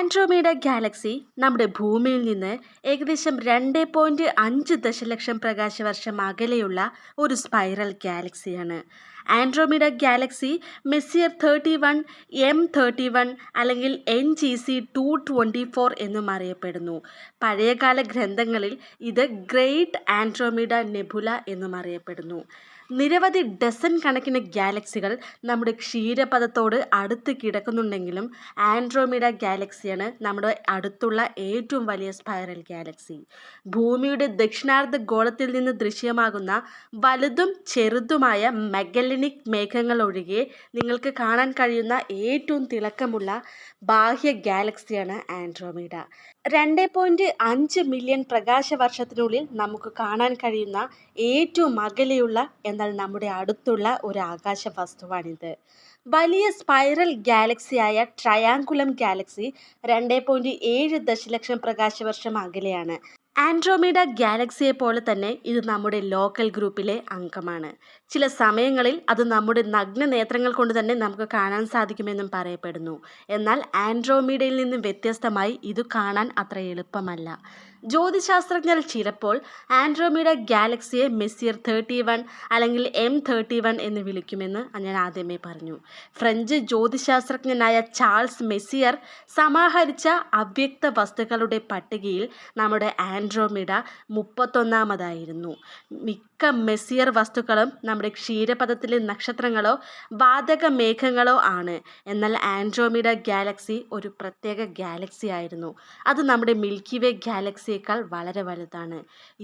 Andromeda Galaxy നമ്മുടെ ഭൂമിയിൽ നിന്ന് ഏകദേശം 2.5 ദശലക്ഷം പ്രകാശവർഷം അകലെയുള്ള ഒരു സ്പൈറൽ ഗാലക്സിയാണ്. ആൻഡ്രോമീഡ ഗാലക്സി മെസ്സിയർ 31, M31 അല്ലെങ്കിൽ NGC 224 എന്നും അറിയപ്പെടുന്നു. പഴയകാല ഗ്രന്ഥങ്ങളിൽ ഇത് ഗ്രേറ്റ് ആൻഡ്രോമീഡ നെബുല എന്നും അറിയപ്പെടുന്നു. നിരവധി ഡസൻ കണക്കിന് ഗാലക്സികൾ നമ്മുടെ ക്ഷീരപഥത്തോട് അടുത്ത് കിടക്കുന്നുണ്ടെങ്കിലും ആൻഡ്രോമീഡ ഗാലക്സിയാണ് നമ്മുടെ അടുത്തുള്ള ഏറ്റവും വലിയ സ്പൈറൽ ഗാലക്സി. ഭൂമിയുടെ ദക്ഷിണാർദ്ധ ഗോളത്തിൽ നിന്ന് ദൃശ്യമാകുന്ന വലുതും ചെറുതുമായ മഗല്ലനിക് മേഘങ്ങൾ ഒഴികെ നിങ്ങൾക്ക് കാണാൻ കഴിയുന്ന ഏറ്റവും തിളക്കമുള്ള ബാഹ്യ ഗാലക്സിയാണ് ആൻഡ്രോമീഡ. 2.5 മില്യൺ പ്രകാശവർഷത്തിനുള്ളിൽ നമുക്ക് കാണാൻ കഴിയുന്ന ഏറ്റവും അകലെയുള്ള എന്നാൽ നമ്മുടെ അടുത്തുള്ള ഒരു ആകാശ വസ്തുവാണിത്. വലിയ സ്പൈറൽ ഗാലക്സിയായ ട്രയാങ്കുലം ഗാലക്സി 2.7 ദശലക്ഷം പ്രകാശവർഷം അകലെയാണ്. ആൻഡ്രോമീഡ ഗാലക്സിയെ പോലെ തന്നെ ഇത് നമ്മുടെ ലോക്കൽ ഗ്രൂപ്പിലെ അംഗമാണ്. ചില സമയങ്ങളിൽ അത് നമ്മുടെ നഗ്ന നേത്രങ്ങൾ കൊണ്ട് തന്നെ നമുക്ക് കാണാൻ സാധിക്കുമെന്നും പറയപ്പെടുന്നു. എന്നാൽ ആൻഡ്രോമീഡയിൽ നിന്നും വ്യത്യസ്തമായി ഇത് കാണാൻ അത്ര എളുപ്പമല്ല. ജ്യോതിശാസ്ത്രജ്ഞർ ചിലപ്പോൾ ആൻഡ്രോമീഡ ഗാലക്സിയെ മെസ്സിയർ 31 അല്ലെങ്കിൽ M31 എന്ന് വിളിക്കുമെന്ന് ഞാൻ ആദ്യമേ പറഞ്ഞു. ഫ്രഞ്ച് ജ്യോതിശാസ്ത്രജ്ഞനായ ചാൾസ് മെസ്സിയർ സമാഹരിച്ച അവ്യക്ത വസ്തുക്കളുടെ പട്ടികയിൽ നമ്മുടെ ആൻഡ്രോമീഡ 31-മതായിരുന്നു. മിക്ക മെസ്സിയർ വസ്തുക്കളും നമ്മുടെ ക്ഷീരപഥത്തിലെ നക്ഷത്രങ്ങളോ വാതക മേഘങ്ങളോ ആണ്. എന്നാൽ ആൻഡ്രോമീഡ ഗാലക്സി ഒരു പ്രത്യേക ഗാലക്സി ആയിരുന്നു. അത് നമ്മുടെ മിൽക്കി വേ ഗാലക്സിയേക്കാൾ വളരെ വലുതാണ്.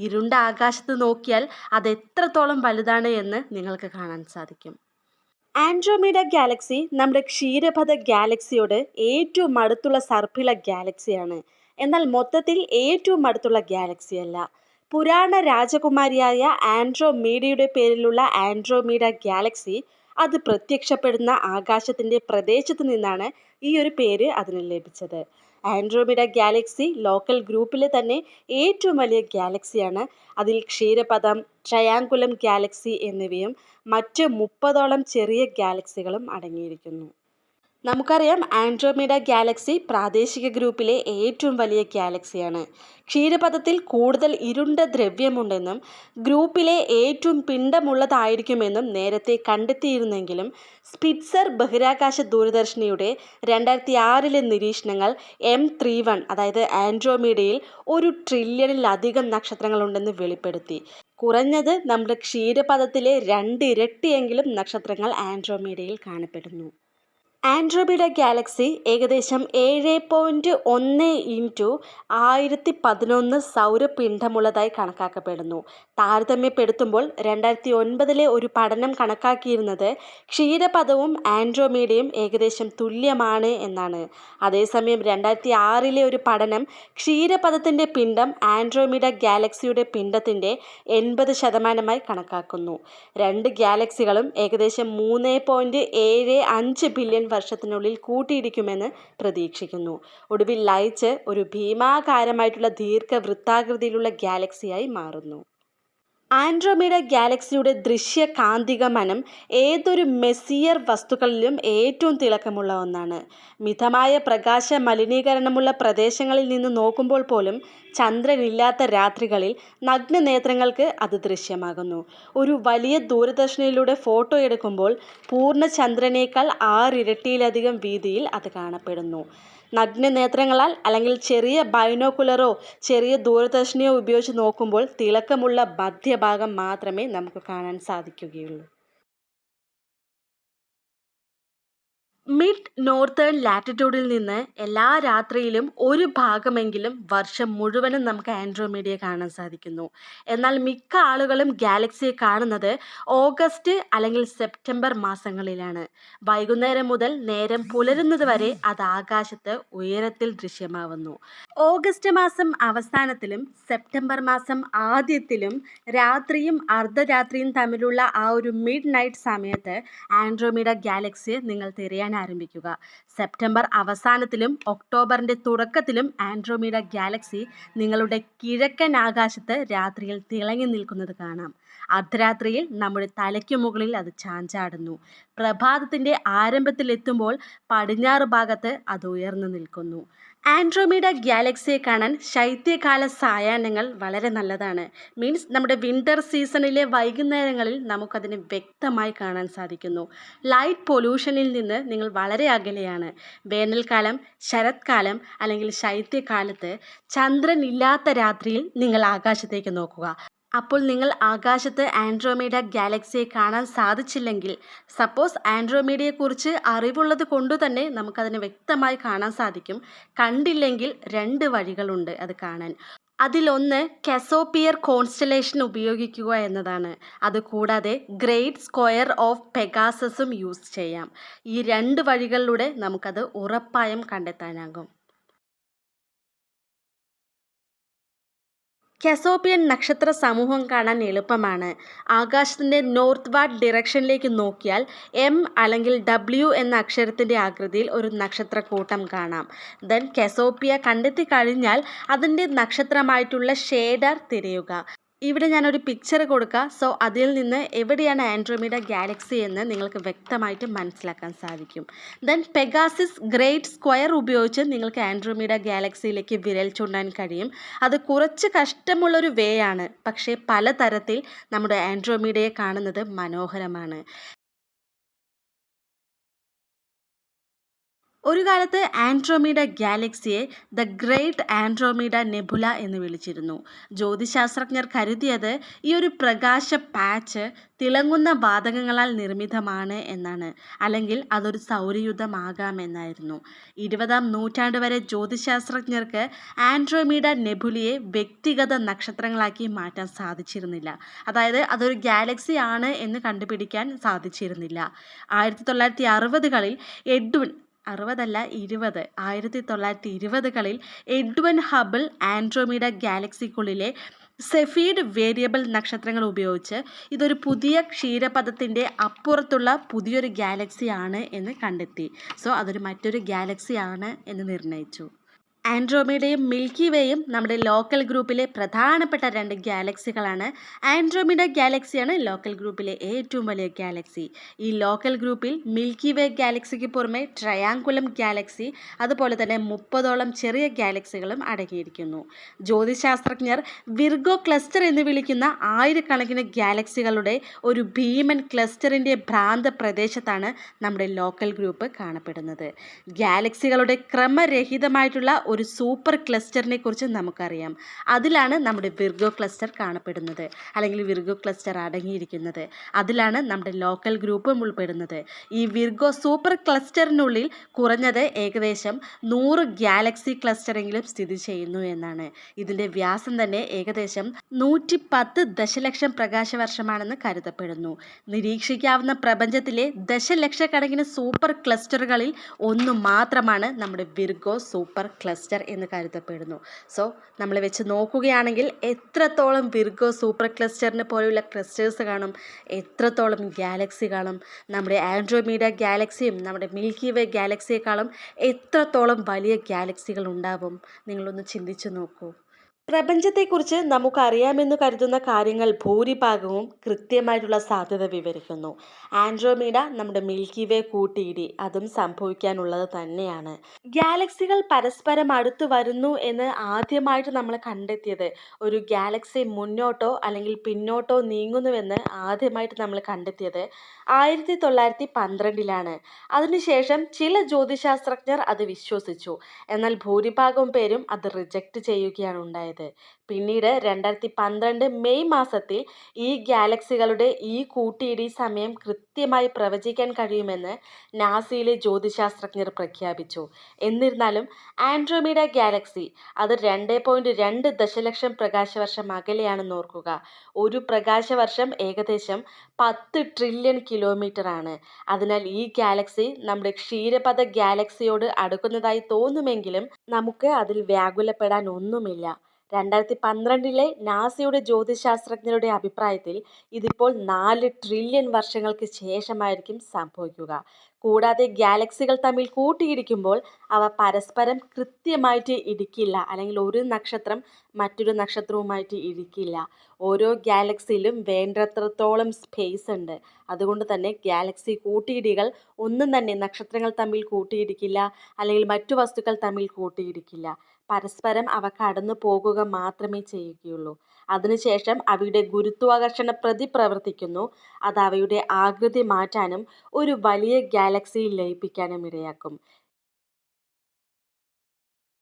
ഇരുണ്ട ആകാശത്ത് നോക്കിയാൽ അത് എത്രത്തോളം വലുതാണ് എന്ന് നിങ്ങൾക്ക് കാണാൻ സാധിക്കും. ആൻഡ്രോമീഡ ഗാലക്സി നമ്മുടെ ക്ഷീരപഥ ഗാലക്സിയോട് ഏറ്റവും അടുത്തുള്ള സർപ്പിള ഗാലക്സിയാണ്. എന്നാൽ മൊത്തത്തിൽ ഏറ്റവും അടുത്തുള്ള ഗാലക്സിയല്ല. പുരാണ രാജകുമാരിയായ ആൻഡ്രോമീഡയുടെ പേരിലുള്ള ആൻഡ്രോമീഡ ഗാലക്സി അത് പ്രത്യക്ഷപ്പെടുന്ന ആകാശത്തിൻ്റെ പ്രദേശത്ത് നിന്നാണ് ഈ ഒരു പേര് അതിന് ലഭിച്ചത്. ആൻഡ്രോമീഡ ഗാലക്സി ലോക്കൽ ഗ്രൂപ്പിലെ തന്നെ ഏറ്റവും വലിയ ഗാലക്സിയാണ്. അതിൽ ക്ഷീരപഥം, ട്രയാങ്കുലം ഗാലക്സി എന്നിവയും മറ്റ് 30ഓളം ചെറിയ ഗാലക്സികളും അടങ്ങിയിരിക്കുന്നു. നമുക്കറിയാം ആൻഡ്രോമീഡ ഗാലക്സി പ്രാദേശിക ഗ്രൂപ്പിലെ ഏറ്റവും വലിയ ഗാലക്സിയാണ്. ക്ഷീരപഥത്തിൽ കൂടുതൽ ഇരുണ്ട ദ്രവ്യമുണ്ടെന്നും ഗ്രൂപ്പിലെ ഏറ്റവും പിണ്ഡമുള്ളതായിരിക്കുമെന്നും നേരത്തെ കണ്ടെത്തിയിരുന്നെങ്കിലും സ്പിറ്റ്സർ ബഹിരാകാശ ദൂരദർശിനിയുടെ 2006 നിരീക്ഷണങ്ങൾ M31 അതായത് ആൻഡ്രോമീഡയിൽ 1 ട്രില്യണിലധികം നക്ഷത്രങ്ങളുണ്ടെന്ന് വെളിപ്പെടുത്തി. കുറഞ്ഞത് നമ്മുടെ ക്ഷീരപഥത്തിലെ 2 ഇരട്ടിയെങ്കിലും നക്ഷത്രങ്ങൾ ആൻഡ്രോമീഡയിൽ കാണപ്പെടുന്നു. ആൻഡ്രോമീഡ ഗാലക്സി ഏകദേശം 7.1 × 1011 സൗരപിണ്ഡമുള്ളതായി കണക്കാക്കപ്പെടുന്നു. താരതമ്യപ്പെടുത്തുമ്പോൾ 2009 ഒരു പഠനം കണക്കാക്കിയിരുന്നത് ക്ഷീരപഥവും ആൻഡ്രോമീഡയും ഏകദേശം തുല്യമാണ് എന്നാണ്. അതേസമയം 2006 ഒരു പഠനം ക്ഷീരപഥത്തിൻ്റെ പിണ്ഡം ആൻഡ്രോമീഡ ഗാലക്സിയുടെ പിണ്ഡത്തിൻ്റെ 80% കണക്കാക്കുന്നു. രണ്ട് ഗാലക്സികളും ഏകദേശം 3.75 ബില്യൺ വർഷത്തിനുള്ളിൽ കൂട്ടിയിടിക്കുമെന്ന് പ്രതീക്ഷിക്കുന്നു. ഒടുവിൽ ലയിച്ച് ഒരു ഭീമാകാരമായിട്ടുള്ള ദീർഘവൃത്താകൃതിയിലുള്ള ഗാലക്സിയായി മാറുന്നു. ആൻഡ്രോമീഡ ഗാലക്സിയുടെ ദൃശ്യ കാന്തികമനം ഏതൊരു മെസ്സിയർ വസ്തുക്കളിലും ഏറ്റവും തിളക്കമുള്ള ഒന്നാണ്. മിതമായ പ്രകാശ മലിനീകരണമുള്ള പ്രദേശങ്ങളിൽ നിന്ന് നോക്കുമ്പോൾ പോലും ചന്ദ്രനില്ലാത്ത രാത്രികളിൽ നഗ്നനേത്രങ്ങൾക്ക് അത് ദൃശ്യമാകുന്നു. ഒരു വലിയ ദൂരദർശിനിയിലൂടെ ഫോട്ടോ എടുക്കുമ്പോൾ പൂർണ്ണ ചന്ദ്രനേക്കാൾ 6 ഇരട്ടിയിലധികം വീതിയിൽ അത് കാണപ്പെടുന്നു. നഗ്നനേത്രങ്ങളാൽ അല്ലെങ്കിൽ ചെറിയ ബൈനോക്കുലറോ ചെറിയ ദൂരദർശിനിയോ ഉപയോഗിച്ച് നോക്കുമ്പോൾ തിളക്കമുള്ള മധ്യഭാഗം മാത്രമേ നമുക്ക് കാണാൻ സാധിക്കുകയുള്ളൂ. മിഡ് നോർത്തേൺ ലാറ്റിറ്റ്യൂഡിൽ നിന്ന് എല്ലാ രാത്രിയിലും ഒരു ഭാഗമെങ്കിലും വർഷം മുഴുവനും നമുക്ക് ആൻഡ്രോമീഡയെ കാണാൻ സാധിക്കുന്നു. എന്നാൽ മിക്ക ആളുകളും ഗാലക്സിയെ കാണുന്നത് ഓഗസ്റ്റ് അല്ലെങ്കിൽ സെപ്റ്റംബർ മാസങ്ങളിലാണ്. വൈകുന്നേരം മുതൽ നേരം പുലരുന്നത് വരെ അത് ആകാശത്ത് ഉയരത്തിൽ ദൃശ്യമാവുന്നു. ഓഗസ്റ്റ് മാസം അവസാനത്തിലും സെപ്റ്റംബർ മാസം ആദ്യത്തിലും രാത്രിയും അർദ്ധരാത്രിയും തമ്മിലുള്ള ആ ഒരു മിഡ് നൈറ്റ് സമയത്ത് ആൻഡ്രോമീഡ ഗാലക്സിയെ നിങ്ങൾ തിരയാൻ ആരംഭിക്കുക. സെപ്റ്റംബർ അവസാനത്തിലും ഒക്ടോബറിൻ്റെ തുടക്കത്തിലും ആൻഡ്രോമീഡ ഗാലക്സി നിങ്ങളുടെ കിഴക്കൻ ആകാശത്ത് രാത്രിയിൽ തിളങ്ങി നിൽക്കുന്നത് കാണാം. അർദ്ധരാത്രിയിൽ നമ്മുടെ തലയ്ക്കു മുകളിൽ അത് ചാഞ്ചാടുന്നു. പ്രഭാതത്തിൻ്റെ ആരംഭത്തിലെത്തുമ്പോൾ പടിഞ്ഞാറ് ഭാഗത്ത് അത് ഉയർന്നു നിൽക്കുന്നു. ആൻഡ്രോമീഡ ഗാലക്സിയെ കാണാൻ ശൈത്യകാല സായാഹ്നങ്ങൾ വളരെ നല്ലതാണ്. മീൻസ് നമ്മുടെ വിൻ്റർ സീസണിലെ വൈകുന്നേരങ്ങളിൽ നമുക്കതിനെ വ്യക്തമായി കാണാൻ സാധിക്കുന്നു. ലൈറ്റ് പൊല്യൂഷനിൽ നിന്ന് നിങ്ങൾ വളരെ അകലെയാണ്. വേനൽക്കാലം, ശരത്കാലം അല്ലെങ്കിൽ ശൈത്യകാലത്ത് ചന്ദ്രൻ ഇല്ലാത്ത രാത്രിയിൽ നിങ്ങൾ ആകാശത്തേക്ക് നോക്കുക. അപ്പോൾ നിങ്ങൾ ആകാശത്ത് ആൻഡ്രോമീഡ ഗാലക്സിയെ കാണാൻ സാധിച്ചില്ലെങ്കിൽ, സപ്പോസ് ആൻഡ്രോമീഡയെക്കുറിച്ച് അറിവുള്ളത് കൊണ്ട് തന്നെ നമുക്കതിനെ വ്യക്തമായി കാണാൻ സാധിക്കും. കണ്ടില്ലെങ്കിൽ 2 വഴികളുണ്ട് അത് കാണാൻ. അതിലൊന്ന് കെസോപ്പിയർ കോൺസ്റ്റലേഷൻ ഉപയോഗിക്കുക എന്നതാണ്. അതുകൂടാതെ ഗ്രേറ്റ് സ്ക്വയർ ഓഫ് പെഗാസസും യൂസ് ചെയ്യാം. ഈ 2 വഴികളിലൂടെ നമുക്കത് ഉറപ്പായും കണ്ടെത്താനാകും. കെസോപ്പിയൻ നക്ഷത്ര സമൂഹം കാണാൻ എളുപ്പമാണ്. ആകാശത്തിൻ്റെ നോർത്ത് വാർഡ് ഡിറക്ഷനിലേക്ക് നോക്കിയാൽ M അല്ലെങ്കിൽ W എന്ന അക്ഷരത്തിൻ്റെ ആകൃതിയിൽ ഒരു നക്ഷത്രക്കൂട്ടം കാണാം. ദെൻ കെസോപ്പിയ കണ്ടെത്തി കഴിഞ്ഞാൽ അതിൻ്റെ നക്ഷത്രമായിട്ടുള്ള ഷേഡർ തിരയുക. ഇവിടെ ഞാനൊരു പിക്ചർ കൊടുക്കുക. സോ അതിൽ നിന്ന് എവിടെയാണ് ആൻഡ്രോമീഡ ഗാലക്സി എന്ന് നിങ്ങൾക്ക് വ്യക്തമായിട്ട് മനസ്സിലാക്കാൻ സാധിക്കും. ദെൻ പെഗാസിസ് ഗ്രേറ്റ് സ്ക്വയർ ഉപയോഗിച്ച് നിങ്ങൾക്ക് ആൻഡ്രോമീഡ ഗാലക്സിയിലേക്ക് വിരൽ ചൂണ്ടാൻ കഴിയും. അത് കുറച്ച് കഷ്ടമുള്ളൊരു വേ ആണ്, പക്ഷേ പലതരത്തിൽ നമ്മുടെ ആൻഡ്രോമീഡയെ കാണുന്നത് മനോഹരമാണ്. ഒരു കാലത്ത് ആൻഡ്രോമീഡ ഗാലക്സിയെ ദ ഗ്രേറ്റ് ആൻഡ്രോമീഡ നെബുല എന്ന് വിളിച്ചിരുന്നു. ജ്യോതിശാസ്ത്രജ്ഞർ കരുതിയത് ഈ ഒരു പ്രകാശ പാച്ച് തിളങ്ങുന്ന വാതകങ്ങളാൽ നിർമ്മിതമാണ് എന്നാണ്, അല്ലെങ്കിൽ അതൊരു സൗരയൂഥമാകാമെന്നായിരുന്നു. 20-ാം നൂറ്റാണ്ട് വരെ ജ്യോതിശാസ്ത്രജ്ഞർക്ക് ആൻഡ്രോമീഡ നെബുലയെ വ്യക്തിഗത നക്ഷത്രങ്ങളാക്കി മാറ്റാൻ സാധിച്ചിരുന്നില്ല. അതായത് അതൊരു ഗാലക്സി ആണ് എന്ന് കണ്ടുപിടിക്കാൻ സാധിച്ചിരുന്നില്ല. 1960കളിൽ 1920കളിൽ Edwin Hubble Andromeda ഗാലക്സിക്കുള്ളിലെ Cepheid variable നക്ഷത്രങ്ങൾ ഉപയോഗിച്ച് ഇതൊരു പുതിയ ക്ഷീരപഥത്തിൻ്റെ അപ്പുറത്തുള്ള പുതിയൊരു ഗാലക്സി ആണ് എന്ന് കണ്ടെത്തി. സോ അതൊരു മറ്റൊരു ഗാലക്സി ആണ് എന്ന് നിർണയിച്ചു. ആൻഡ്രോമീഡയും മിൽക്കി വേയും നമ്മുടെ ലോക്കൽ ഗ്രൂപ്പിലെ പ്രധാനപ്പെട്ട 2 ഗാലക്സികളാണ്. ആൻഡ്രോമീഡ ഗാലക്സിയാണ് ലോക്കൽ ഗ്രൂപ്പിലെ ഏറ്റവും വലിയ ഗാലക്സി. ഈ ലോക്കൽ ഗ്രൂപ്പിൽ മിൽക്കി വേ ഗാലക്സിക്ക് പുറമെ ട്രയാങ്കുലം ഗാലക്സി, അതുപോലെ തന്നെ 30ഓളം ചെറിയ ഗാലക്സികളും അടങ്ങിയിരിക്കുന്നു. ജ്യോതിശാസ്ത്രജ്ഞർ വിർഗോ ക്ലസ്റ്റർ എന്ന് വിളിക്കുന്ന ആയിരക്കണക്കിന് ഗാലക്സികളുടെ ഒരു ഭീമൻ ക്ലസ്റ്ററിൻ്റെ ഭ്രാന്ത പ്രദേശത്താണ് നമ്മുടെ ലോക്കൽ ഗ്രൂപ്പ് കാണപ്പെടുന്നത്. ഗാലക്സികളുടെ ക്രമരഹിതമായിട്ടുള്ള ഒരു സൂപ്പർ ക്ലസ്റ്ററിനെ കുറിച്ച് നമുക്കറിയാം. അതിലാണ് നമ്മുടെ വിർഗോ ക്ലസ്റ്റർ കാണപ്പെടുന്നത്, അല്ലെങ്കിൽ വിർഗോ ക്ലസ്റ്റർ അടങ്ങിയിരിക്കുന്നത്. അതിലാണ് നമ്മുടെ ലോക്കൽ ഗ്രൂപ്പും ഉൾപ്പെടുന്നത്. ഈ വിർഗോ സൂപ്പർ ക്ലസ്റ്ററിനുള്ളിൽ കുറഞ്ഞത് ഏകദേശം 100 ഗാലക്സി ക്ലസ്റ്ററെങ്കിലും സ്ഥിതി ചെയ്യുന്നു എന്നാണ്. ഇതിൻ്റെ വ്യാസം തന്നെ ഏകദേശം 110 ദശലക്ഷം പ്രകാശവർഷമാണെന്ന് കരുതപ്പെടുന്നു. നിരീക്ഷിക്കാവുന്ന പ്രപഞ്ചത്തിലെ ദശലക്ഷക്കണക്കിന് സൂപ്പർ ക്ലസ്റ്ററുകളിൽ ഒന്ന് മാത്രമാണ് നമ്മുടെ വിർഗോ സൂപ്പർ ക്ലസ്റ്റർ എന്ന് കരുതപ്പെടുന്നു. സോ നമ്മൾ വെച്ച് നോക്കുകയാണെങ്കിൽ എത്രത്തോളം വിർഗോ സൂപ്പർ ക്ലസ്റ്ററിനെ പോലെയുള്ള ക്ലസ്റ്റേഴ്സ് കാണും, എത്രത്തോളം ഗാലക്സി കാണും. നമ്മുടെ ആൻഡ്രോമീഡ ഗാലക്സിയും നമ്മുടെ മിൽക്കി വേ ഗാലക്സിയെക്കാളും എത്രത്തോളം വലിയ ഗാലക്സികൾ ഉണ്ടാവും, നിങ്ങളൊന്ന് ചിന്തിച്ചു നോക്കൂ. പ്രപഞ്ചത്തെക്കുറിച്ച് നമുക്കറിയാമെന്ന് കരുതുന്ന കാര്യങ്ങൾ ഭൂരിഭാഗവും കൃത്യമായിട്ടുള്ള സാധ്യത വിവരിക്കുന്നു. ആൻഡ്രോമീഡ നമ്മുടെ മിൽക്കി വേ കൂട്ടിയിടി, അതും സംഭവിക്കാനുള്ളത് തന്നെയാണ്. ഗാലക്സികൾ പരസ്പരം അടുത്തു വരുന്നു എന്ന് ആദ്യമായിട്ട് നമ്മൾ കണ്ടെത്തിയത്, ഒരു ഗാലക്സി മുന്നോട്ടോ അല്ലെങ്കിൽ പിന്നോട്ടോ നീങ്ങുന്നുവെന്ന് ആദ്യമായിട്ട് നമ്മൾ കണ്ടെത്തിയത് 1912ലാണ്. അതിനുശേഷം ചില ജ്യോതിശാസ്ത്രജ്ഞർ അത് വിശ്വസിച്ചു, എന്നാൽ ഭൂരിഭാഗം പേരും അത് റിജക്റ്റ് ചെയ്യുകയാണ് ഉണ്ടായത്. പിന്നീട് 2012 മെയ് മാസത്തിൽ ഈ ഗാലക്സികളുടെ ഈ കൂട്ടിയിടി സമയം കൃത്യമായി പ്രവചിക്കാൻ കഴിയുമെന്ന് നാസയിലെ ജ്യോതിശാസ്ത്രജ്ഞർ പ്രഖ്യാപിച്ചു. എന്നിരുന്നാലും ആൻഡ്രോമീഡ ഗാലക്സി അത് 2.2 ദശലക്ഷം പ്രകാശവർഷം അകലെയാണെന്ന് ഓർക്കുക. ഒരു പ്രകാശവർഷം ഏകദേശം 10 ട്രില്യൺ കിലോമീറ്റർ ആണ്. അതിനാൽ ഈ ഗാലക്സി നമ്മുടെ ക്ഷീരപഥ ഗാലക്സിയോട് അടുക്കുന്നതായി തോന്നുമെങ്കിലും നമുക്ക് അതിൽ വ്യാകുലപ്പെടാൻ ഒന്നുമില്ല. 2012ലെ നാസയുടെ ജ്യോതിശാസ്ത്രജ്ഞരുടെ അഭിപ്രായത്തിൽ ഇതിപ്പോൾ 4 ട്രില്യൺ വർഷങ്ങൾക്ക് ശേഷമായിരിക്കും സംഭവിക്കുക. കൂടാതെ ഗാലക്സികൾ തമ്മിൽ കൂട്ടിയിടിക്കുമ്പോൾ അവ പരസ്പരം കൃത്യമായിട്ട് ഇടിക്കില്ല, അല്ലെങ്കിൽ ഒരു നക്ഷത്രം മറ്റൊരു നക്ഷത്രവുമായിട്ട് ഇടിക്കില്ല. ഓരോ ഗാലക്സിയിലും വേണ്ടത്രത്തോളം സ്പേസ് ഉണ്ട്. അതുകൊണ്ട് തന്നെ ഗാലക്സി കൂട്ടിയിടികൾ ഒന്നും തന്നെ നക്ഷത്രങ്ങൾ തമ്മിൽ കൂട്ടിയിടിക്കില്ല, അല്ലെങ്കിൽ മറ്റു വസ്തുക്കൾ തമ്മിൽ കൂട്ടിയിടിക്കില്ല. പരസ്പരം അവ കടന്നു പോകുക മാത്രമേ ചെയ്യുകയുള്ളൂ. അതിനുശേഷം അവയുടെ ഗുരുത്വാകർഷണ പ്രതിപ്രവർത്തിക്കുന്നു. അത് അവയുടെ ആകൃതി മാറ്റാനും ഒരു വലിയ ഗാലക്സിയിൽ ലയിപ്പിക്കാനും ഇടയാക്കും.